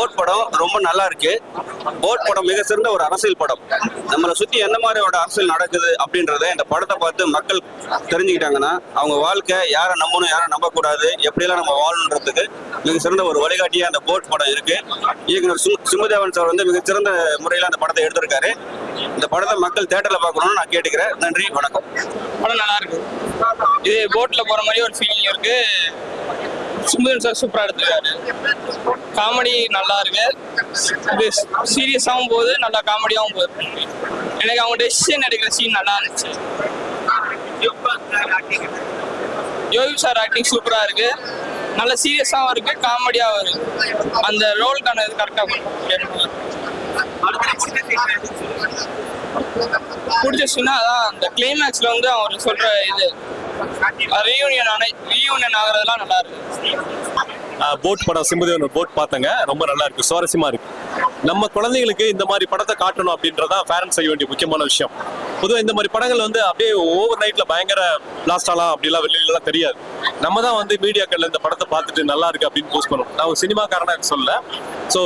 Boat படம் ரொம்ப நல்லா இருக்கு. போட் படம் மிக சிறந்த ஒரு அரசியல் படம். நம்மளை சுற்றி எந்த மாதிரியோட அரசியல் நடக்குது அப்படின்றத இந்த படத்தை பார்த்து மக்கள் தெரிஞ்சுக்கிட்டாங்கன்னா அவங்க வாழ்க்கை யாரை நம்பணும் யாரை நம்பக்கூடாது எப்படியெல்லாம் நம்ம வாழணுன்றதுக்கு மிக சிறந்த ஒரு வழிகாட்டியாக அந்த போட் படம் இருக்கு. இயக்குனர் சிம்புதேவன் சார் வந்து மிக சிறந்த முறையில் அந்த படத்தை எடுத்திருக்காரு. இந்த படத்தை மக்கள் தியேட்டர்ல பார்க்கணும்னு நான் கேட்டுக்கிறேன். நன்றி, வணக்கம். படம் நல்லா இருக்கு. இது போட்ல போற மாதிரி ஒரு ஃபீலிங் இருக்கு. சிம்புதேவன் சார் சூப்பரா எடுத்துருக்காரு. காமெடி நல்லா இருக்கு. இது சீரியஸாகவும் போகுது, நல்லா காமெடியாகவும் போகுது. எனக்கு அவங்க டெசிஷன் எடுக்கிற சீன் நல்லா இருந்துச்சு. யோகி சார் ஆக்டிங் சூப்பரா இருக்கு. நல்ல சீரியஸாகவும் இருக்கு, காமெடியாகவும் இருக்கு. அந்த ரோலுக்கான இது கரெக்டாக பிடிச்ச சீனா அதான் அந்த கிளைமேக்ஸ்ல வந்து அவர் சொல்ற இது ரீயூனியன் ஆகுறதுலாம் நல்லா இருக்கு. போட் படம் சிம்புதேவன் போட் பார்த்தங்க, ரொம்ப நல்லா இருக்கு, சுவாரஸ்யமா இருக்கு. நம்ம குழந்தைகளுக்கு இந்த மாதிரி படத்தை காட்டணும் அப்படின்றதான் பேரண்ட்ஸ் செய்ய வேண்டிய முக்கியமான விஷயம். பொதுவாக இந்த மாதிரி படங்கள் வந்து அப்படியே ஓவர் நைட்ல பயங்கர பிளாஸ்ட் ஆகலாம் அப்படிலாம் வெளியிலாம் தெரியாது. நம்ம தான் வந்து மீடியாக்கள்ல இந்த படத்தை பார்த்துட்டு நல்லா இருக்கு அப்படின்னு போஸ்ட் பண்ணணும். நான் ஒரு சினிமாக்காரனா சொல்ல. ஸோ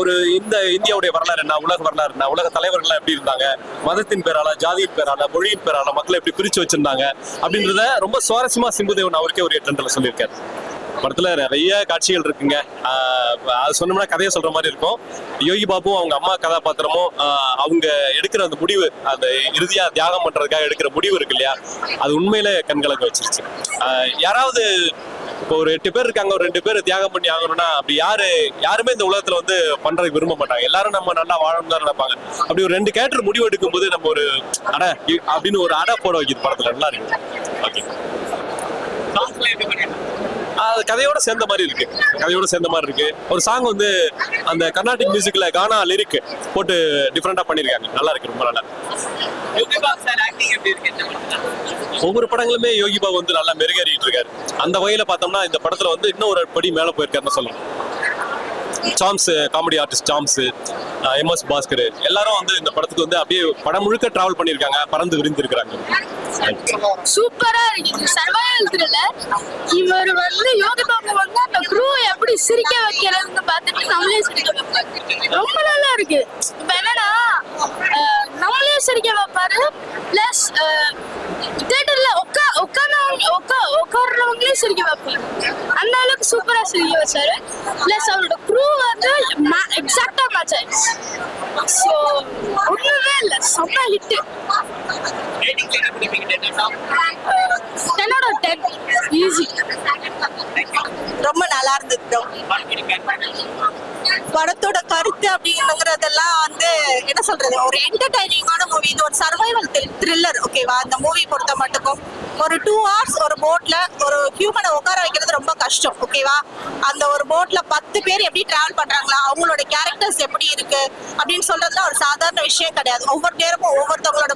ஒரு இந்த இந்தியாவுடைய வரலாறு என்ன, உலக வரலாறு என்ன, உலக தலைவர்கள்லாம் எப்படி இருந்தாங்க, மதத்தின் பேரால, ஜாதியின் பேரால, மொழியின் பேரால மக்களை எப்படி பிரிச்சு வச்சிருந்தாங்க அப்படின்றத ரொம்ப சுவாரஸ்யமா சிம்புதேவன் அவருக்கே ஒரு 8 சொல்லியிருக்காரு. படத்துல நிறைய காட்சிகள் இருக்குங்க. அது சொன்னோம்னா கதையை சொல்ற மாதிரி இருக்கும். யோகி பாபுவும் அவங்க அம்மா கதாபாத்திரமும் அவங்க எடுக்கிற அந்த முடிவு, அந்த இறுதியா தியாகம் பண்றதுக்காக எடுக்கிற முடிவு இருக்கு இல்லையா, அது உண்மையில கண்கலங்க வச்சிருச்சு. யாராவது இப்போ ஒரு 8 பேர் இருக்காங்க, ஒரு 2 பேர் தியாகம் பண்ணி ஆகணும்னா அப்படி யாருமே இந்த உலகத்துல வந்து பண்றதுக்கு விரும்ப மாட்டாங்க. எல்லாரும் நம்ம நல்லா வாழணும் தான் நினைப்பாங்க. அப்படி ஒரு 2 கேரக்டர் முடிவு எடுக்கும் போது நம்ம ஒரு அட அப்படின்னு ஒரு அடை போட வைக்கிது படத்துல. நல்லா இருக்கு. ஓகே, அது கதையோட சேர்ந்த மாதிரி இருக்கு. ஒரு சாங் வந்து அந்த கர்நாடிக் மியூசிக்ல கானா லிரிக் போட்டு டிஃபரெண்டா பண்ணிருக்காங்க. நல்லா இருக்கு, ரொம்ப நல்லா. ஒவ்வொரு படங்களுமே யோகி பாபு வந்து நல்லா மெருகேறிட்டு இருக்காரு. அந்த வகையில பார்த்தோம்னா இந்த படத்துல வந்து இன்னும் ஒரு படி மேல போயிருக்காருன்னு சொல்லலாம். Chaams, comedy artist Chaams, MS Bhaskar எல்லாரும் வந்து இந்த படத்துக்கு வந்து அப்படியே படம் முழுக்க டிராவல் பண்ணிருக்காங்க, பறந்து விரிந்து இருக்காங்க. சூப்பரா இருக்கு. Survival thriller. இவர் வந்து யோகி பாபு வந்து அந்த க்ரூ எப்படி சிரிக்க வைக்கிறதுன்னு பார்த்துட்டு நம்மளே சிரிக்க வைப்பாரு. ரொம்ப நல்லா இருக்கு. இப்ப என்னன்னா நம்மளே சிரிக்க வைப்பாரு, பிளஸ் தியேட்டர்ல உட்கார்றவங்களே சிரிக்க வைப்பாரு. அந்த அளவுக்கு சூப்பரா சிரிக்க வச்சாரு. பிளஸ் அவரோட க்ரூ வந்து எக்ஸாக்டா மேட்ச் ஆயிடுச்சு. ஸோ ஒண்ணுமே இல்லை, செம்ம ஹிட். 10 out of 10 easy. ரொம்ப நல்லா இருந்தது. படத்தோட கருத்து அப்படிங்கிறதெல்லாம் வந்து என்ன சொல்றது, ஒரு என்டர்டைனிங்கான மூவி. இது ஒரு சர்வைவல் த்ரில்லர். ஓகேவா, அந்த மூவி பொறுத்த மட்டுக்கும் ஒரு 2 hours ஒரு போட்ல ஒரு ஹியூமனை உட்கார வைக்கிறது ரொம்ப கஷ்டம். ஓகேவா, அந்த ஒரு போட்ல 10 பேர் எப்படி டிராவல் பண்றாங்களா, அவங்களோட கேரக்டர்ஸ் எப்படி இருக்கு அப்படின்னு சொல்றதுல ஒரு சாதாரண விஷயம் கிடையாது. ஒவ்வொரு நேரமும் ஒவ்வொருத்தவங்களோட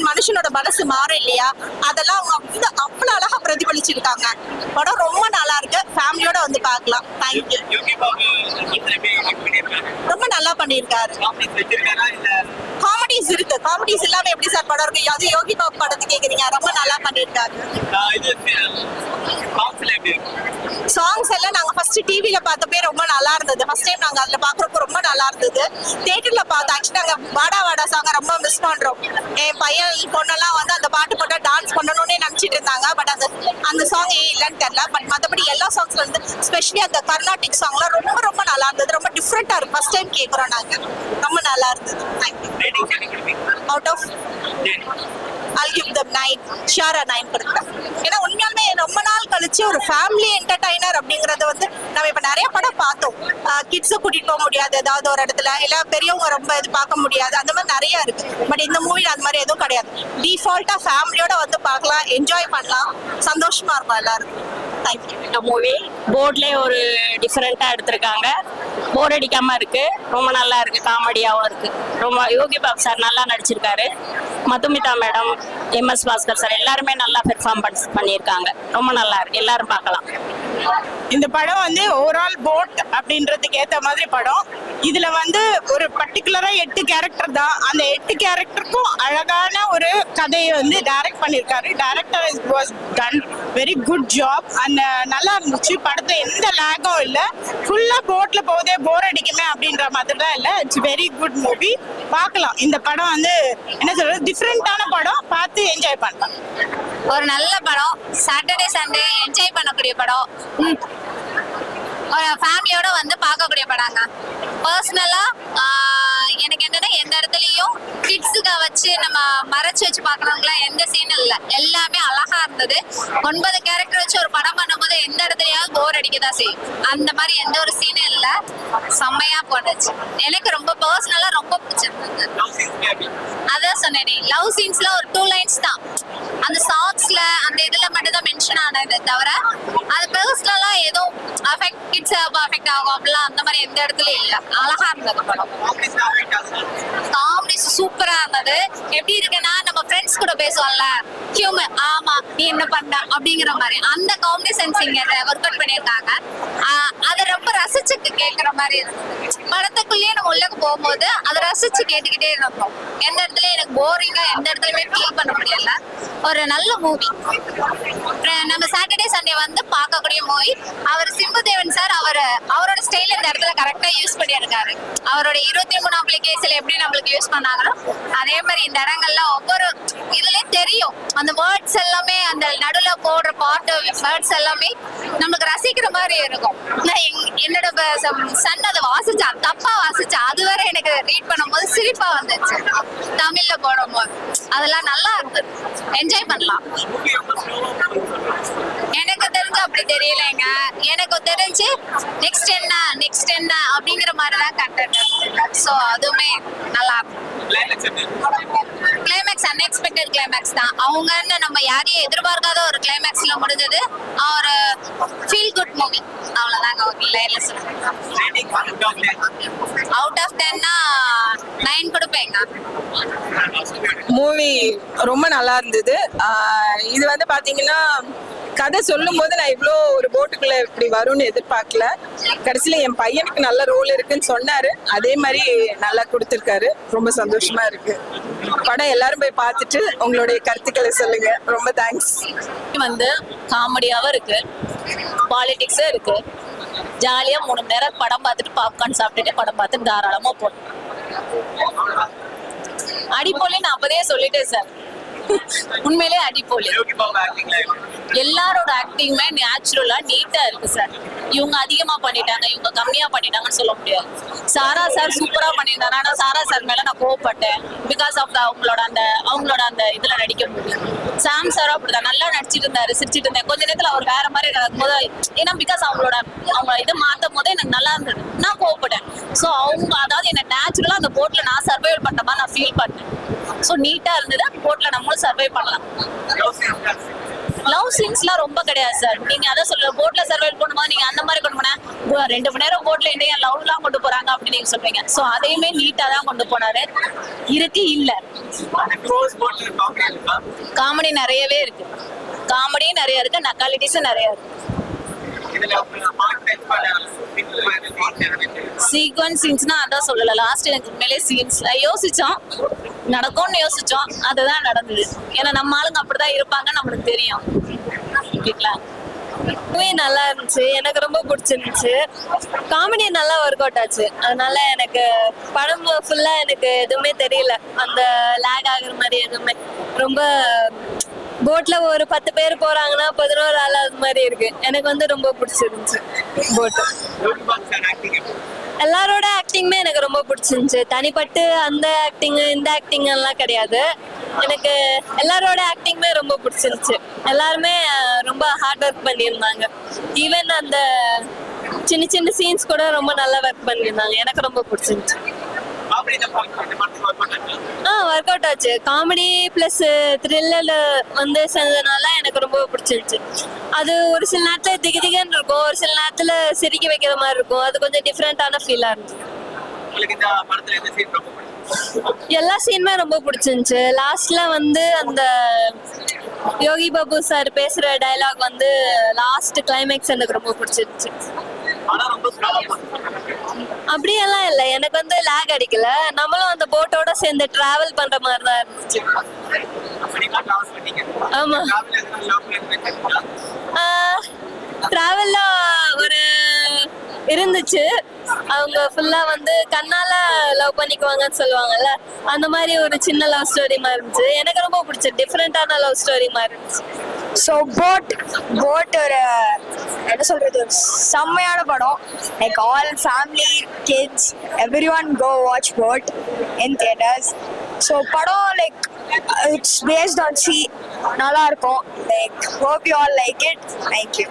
மனுஷனோட மனசு மாறும் இல்லையா, அதெல்லாம் அவங்க அவ்வளவு அழகா பிரதிபலிச்சிருக்காங்க. படம் ரொம்ப நல்லா இருக்கு, ஃபேமிலியோட வந்து பார்க்கலாம். தேங்க்யூ. ரொம்ப நல்லா பண்ணிருக்காரு. காமெடிஸ் இருக்கு. காமெடிஸ் இல்லாம எப்படி சார் படம் இருக்கு? அது யோகி பாபு படத்து கேக்குறீங்க, ரொம்ப நல்லா பண்ணிருக்காரு. சாங்ஸ் எல்லாம் நாங்க ஃபர்ஸ்ட் டிவில பார்த்தப்பே ரொம்ப நல்லா இருந்தது. ஃபர்ஸ்ட் டைம் நாங்க அதுல பாக்குறப்ப ரொம்ப நல்லா இருந்தது. தியேட்டர்ல பார்த்தா ஆக்சுவலி நாங்க வாடா வாடா சாங்க ரொம்ப மிஸ் பண்றோம். என் பையன் பொண்ணெல்லாம் வந்து அந்த பாட்டு போட்டா டான்ஸ் பண்ணணும்னே நினைச்சிட்டு இருந்தாங்க. பட் அந்த சாங் இல்லைன்னு தெரியல. பட் மற்றபடி எல்லா சாங்ஸ்ல இருந்து ஸ்பெஷலி அந்த கர்நாடிக் சாங்லாம் ரொம்ப ரொம்ப நல்லா இருந்தது. ரொம்ப டிஃப்ரெண்டா இருக்கு. ஃபர்ஸ்ட் டைம் கேட்குறோம் நாங்க. ரொம்ப நல்லா இருந்தது. Thank you. Out of I'll give them 9. ஷியரா 9 கொடுத்தேன். ஏன்னா உண்மையாலுமே ரொம்ப நாள் கழிச்சு ஒரு ஃபேமிலி என்டர்டைனர் அப்படிங்கறது வந்து நம்ம இப்ப நிறைய படம் பார்த்தோம். கிட்ஸை கூட்டிட்டு போக முடியாது ஏதாவது ஒரு இடத்துல, இல்ல பெரியவங்க ரொம்ப இது பார்க்க முடியாது, அந்த மாதிரி நிறைய இருக்கு. பட் இந்த மூவில அந்த மாதிரி எதுவும் கிடையாது. டிஃபால்ட்டா ஃபேமிலியோட வந்து பார்க்கலாம், என்ஜாய் பண்ணலாம், சந்தோஷமா இருக்கும் எல்லாருக்கும். தேங்க்யூ. இந்த மூவி போர்ட்லேயே ஒரு டிஃப்ரெண்ட்டாக எடுத்திருக்காங்க. போர் அடிக்காமல் இருக்கு, ரொம்ப நல்லா இருக்கு, காமெடியாகவும் இருக்கு. ரொம்ப யோகி பாபு சார் நல்லா நடிச்சிருக்காரு. Madhumitha madam, MS Bhaskar sir எல்லாருமே நல்லா பெர்ஃபார்ம் பண்ணியிருக்காங்க. ரொம்ப நல்லா இருக்கு, எல்லாரும் பார்க்கலாம். இந்த படம் வந்து ஓவரால் போட் அப்படின்றதுக்கு ஏற்ற மாதிரி படம். இதுல வந்து ஒரு பர்டிகுலரா 8 கேரக்டர் தான். அந்த 8 கேரக்டருக்கும் அழகான ஒரு கதையை வந்து டைரக்ட் பண்ணியிருக்காரு. Director was done very good job. நல்லா இருந்துச்சு. படத்துல எந்த லேகும் இல்ல. ஃபுல்லா போட்ல போதே போர் அடிக்குமே அப்படின்ற மாதிரி தான் இல்ல. It's very good movie. பார்க்கலாம். இந்த படம் வந்து என்ன சொல்றது, டிஃப்ரெண்டான படம். பார்த்து என்ஜாய் பண்ணலாம். ஒரு நல்ல படம். சாட்டர்டே சண்டே என்ஜாய் பண்ணக்கூடிய படம். ஒரு ஃபேமிலியோட வந்து பார்க்கக்கூடிய படங்க. பர்சனலா எனக்கு என்னன்னா எந்த இடத்துலயும் கிட்ஸுக்கு வச்சு நம்ம மறைச்சு வச்சு பார்க்கறவங்களாம் எந்த சீனும் இல்லை. எல்லாமே அழகா இருந்தது. 9 கேரக்டர் வச்சு ஒரு படம் பண்ணும்போது எந்த இடத்துலயாவது போர் அடிக்கதான் செய்யும். அந்த மாதிரி எந்த ஒரு சீனும் இல்லை. செம்மையா போட்டுச்சு. எனக்கு ரொம்ப பர்சனலா ரொம்ப பிடிச்சிருந்தது. அதான் சொன்னேனே, லவ் சீன்ஸ்ல ஒரு 2 லைன்ஸ் தான் அந்த சாங்ஸ்ல அந்த இதுல மட்டும் தான் மென்ஷன் ஆனது தவிர அது பர்சனலா ஏதோ கிட்ஸ் அஃபெக்ட் ஆகும் அப்படிலாம் அந்த மாதிரி எந்த இடத்துலயும் இல்ல. அழகா இருந்தது படம். காமெடி சூப்பரா இருந்தது. எப்படி இருக்குன்னா நம்ம ஃப்ரெண்ட்ஸ் கூட பேசுவோம்ல, ஹியூமர், ஆமா நீ என்ன பண்ண அப்படிங்கிற மாதிரி அந்த காமெடி சென்ஸ் இங்க ஒர்க் அவுட் பண்ணியிருக்காங்க. அதை ரொம்ப ரசிச்சு கேட்கிற மாதிரி இருந்தது. படத்துக்குள்ளேயே நம்ம உள்ளக்கு போகும்போது அதை ரசிச்சு கேட்டுக்கிட்டே இருந்தோம். எந்த இடத்துல எனக்கு போரிங்கா எந்த இடத்துலயுமே ஃபீல் பண்ண முடியல. ஒரு நல்ல மூவி. நம்ம சாட்டர்டே சண்டே வந்து பார்க்கக்கூடிய மூவி. அவர் சிம்புதேவன் சார் அவரோட ஸ்டைல் இந்த இடத்துல கரெக்டா யூஸ் பண்ணியிருக்காரு. அவரோட 23ஆம் கேஸ்ல எப்படி நம்மளுக்கு யூஸ் பண்ணாங்களோ அதே மாதிரி இந்த இடங்கள்ல ஒவ்வொரு இதுலயும் தெரியும். அந்த வேர்ட்ஸ் எல்லாமே அந்த நடுவுல போடுற பாட்டு வேர்ட்ஸ் எல்லாமே நமக்கு ரசிக்கிற மாதிரி இருக்கும். என்னோட சன் அதை வாசிச்சா தப்பா வாசிச்சா அது வரை எனக்கு ரீட் பண்ணும்போது சிரிப்பா வந்துச்சு. தமிழ்ல போடும்போது அதெல்லாம் நல்லா இருந்தது. என்ஜாய் பண்ணலாம். எனக்கு தெரிஞ்சு அப்படி தெரியலைங்க. எனக்கு தெரிஞ்சு நெக்ஸ்ட் என்ன அப்படிங்கிற மாதிரி தான் கண்டென்ட். ஸோ அதுவுமே நல்லா இருக்கும். கிளைமேக்ஸ் அன்எக்ஸ்பெக்டட் கிளைமேக்ஸ் தான். அவங்கன்னு நம்ம யாரையும் எதிர்பார்க்காத ஒரு கிளைமேக்ஸ்ல முடிஞ்சது. ஒரு ஃபீல் குட் மூவி. அவ்வளவுதாங்க. அவுட் ஆஃப் 10னா 9 கொடுப்பேங்க. மூவி ரொம்ப நல்லா இருந்தது. இது வந்து பாத்தீங்கன்னா கதை சொல்லும் போது நான் இவ்வளோ ஒரு போட்டுக்குள்ள இப்படி வரும்னு எதிர்பார்க்கல. கடைசியில என் பையனுக்கு நல்ல ரோல் இருக்குன்னு சொன்னாரு. அதே மாதிரி நல்லா கொடுத்துருக்காரு. ரொம்ப சந்தோஷமா இருக்கு. படம் எல்லாரும் போய் பார்த்துட்டு உங்களுடைய கருத்துக்களை சொல்லுங்க. ரொம்ப தேங்க்ஸ். வந்து காமெடியாவும் இருக்கு, பாலிடிக்ஸும் இருக்கு. ஜாலியா 3 மணி நேரம் படம் பார்த்துட்டு பாப்கார்ன் சாப்பிட்டுட்டு படம் பார்த்துட்டு தாராளமா போட்டோம். அடிப்போலி நான் அப்பதே சொல்லிட்டேன் சார். உண்மையிலே அடிப்போலி. எல்லாரோட ஆக்டிங்குமே நேச்சுரலா நீட்டா இருக்கு சார். இவங்க அதிகமா பண்ணிட்டாங்க, இவங்க கம்மியா பண்ணிட்டாங்கன்னு சொல்ல முடியாது. சாரா சார் சூப்பரா பண்ணியிருந்தாரு. ஆனா சாரா சார் மேல நான் கோவப்பட்டேன். பிகாஸ் ஆஃப் அவங்களோட அந்த இதுல நடிக்க முடியும். சாம் சாரும் அப்படிதான் நல்லா நடிச்சிட்டு இருந்தாரு, சிரிச்சிட்டு இருந்தேன். கொஞ்ச நேரத்துல அவர் வேற மாதிரி நடக்கும்போது ஏன்னா பிகாஸ் அவங்க இதை மாத்தும் போது எனக்கு நல்லா இருந்தது. நான் கோவப்பட்டேன். ஸோ அவங்க அதாவது என்ன நேச்சுரலா அந்த போட்ல நான் சர்வைவ் பண்ற மாதிரி நான் ஃபீல் பண்ணேன். ஸோ நீட்டா இருந்தது. போட்ல நம்மளும் சர்வை பண்ணலாம். லவ் சீன்ஸ்லாம் ரொம்ப கிடையாது சார். நீங்க அதான் சொல்ற போட்ல சர்வை பண்ணும்போது நீங்க அந்த மாதிரி கொண்டு போனா 2 மணி நேரம் போட்ல இந்தியா லவ்லாம் கொண்டு போறாங்க அப்படின்னு நீங்க சொல்றீங்க. ஸோ அதையுமே நீட்டா தான் கொண்டு போனாரு. இருக்கு இல்ல காமெடி நிறையவே இருக்கு. காமெடியும் நிறைய இருக்கு, நக்காலிட்டிஸும் நிறைய இருக்கு. சீக்வன்ஸ் சீன்ஸ்னா அதான் சொல்லல. லாஸ்ட் எனக்கு உண்மையிலே சீன்ஸ் யோசிச்சோம், நடக்கும்னு யோசிச்சோம், அதுதான் நடந்தது. ஏன்னா நம்ம ஆளுங்க அப்படிதான் இருப்பாங்க நம்மளுக்கு தெரியும். நல்லா இருந்துச்சு. எனக்கு ரொம்ப பிடிச்சிருந்துச்சு. காமெடி நல்லா ஒர்க் அவுட் ஆச்சு. அதனால எனக்கு படம் ஃபுல்லா எனக்கு எதுவுமே தெரியல. அந்த லேக் ஆகுற மாதிரி எதுவுமே. ரொம்ப போட்ல ஒரு 10 பேர் போறாங்கன்னா 11 ஆள் அது மாதிரி இருக்கு. எனக்கு வந்து ரொம்ப பிடிச்சிருந்துச்சு போட்டு. எல்லாரோட ஆக்டிங்குமே எனக்கு ரொம்ப பிடிச்சிருந்துச்சு. தனிப்பட்டு அந்த ஆக்டிங் இந்த ஆக்டிங் எல்லாம் கிடையாது. எனக்கு எல்லாரோட ஆக்டிங்குமே ரொம்ப பிடிச்சிருந்துச்சு. எல்லாருமே ரொம்ப ஹார்ட் ஒர்க் பண்ணியிருந்தாங்க. ஈவன் அந்த சின்ன சின்ன சீன்ஸ் கூட ரொம்ப நல்லா ஒர்க் பண்ணியிருந்தாங்க. எனக்கு ரொம்ப பிடிச்சிருந்துச்சு. ஒர்க் அவுட் ஆச்சு. காமெடி பிளஸ் த்ரில்லர் வந்து செஞ்சதுனால எனக்கு ரொம்ப பிடிச்சிருந்துச்சு. அது ஒரு சில நேரத்துல திகதிகன்னு இருக்கும், ஒரு சில நேரத்துல சிரிக்க வைக்கிற மாதிரி இருக்கும். அது கொஞ்சம் டிஃப்ரெண்டான ஃபீலா இருந்துச்சு. எல்லா சீனுமே ரொம்ப பிடிச்சிருந்துச்சு. லாஸ்ட்ல வந்து அந்த யோகி பாபு சார் பேசுற டயலாக் வந்து லாஸ்ட் கிளைமேக்ஸ் எனக்கு ரொம்ப பிடிச்சிருந்துச்சு. அப்படியெல்லாம் இல்லை, எனக்கு வந்து லேக் அடிக்கல. நம்மளும் அந்த போட்டோட சேர்ந்து டிராவல் பண்ற மாதிரி தான் இருந்துச்சு. ஆமா டிராவல்லாம் ஒரு இருந்துச்சு. அவங்க ஃபுல்லா வந்து கண்ணால லவ் பண்ணிக்குவாங்கன்னு சொல்லுவாங்கல்ல, அந்த மாதிரி ஒரு சின்ன லவ் ஸ்டோரி மாதிரி இருந்துச்சு. எனக்கு ரொம்ப பிடிச்சது, டிஃப்ரெண்டான லவ் ஸ்டோரி மாதிரி இருந்துச்சு. ஸோ போட் ஒரு என்ன சொல்றது, ஒரு செம்மையான படம். Like all family kids every one go watch bought in theatres. So படம் like it's based on sea, நல்லா இருக்கும். Like hope you all like it. Thank you.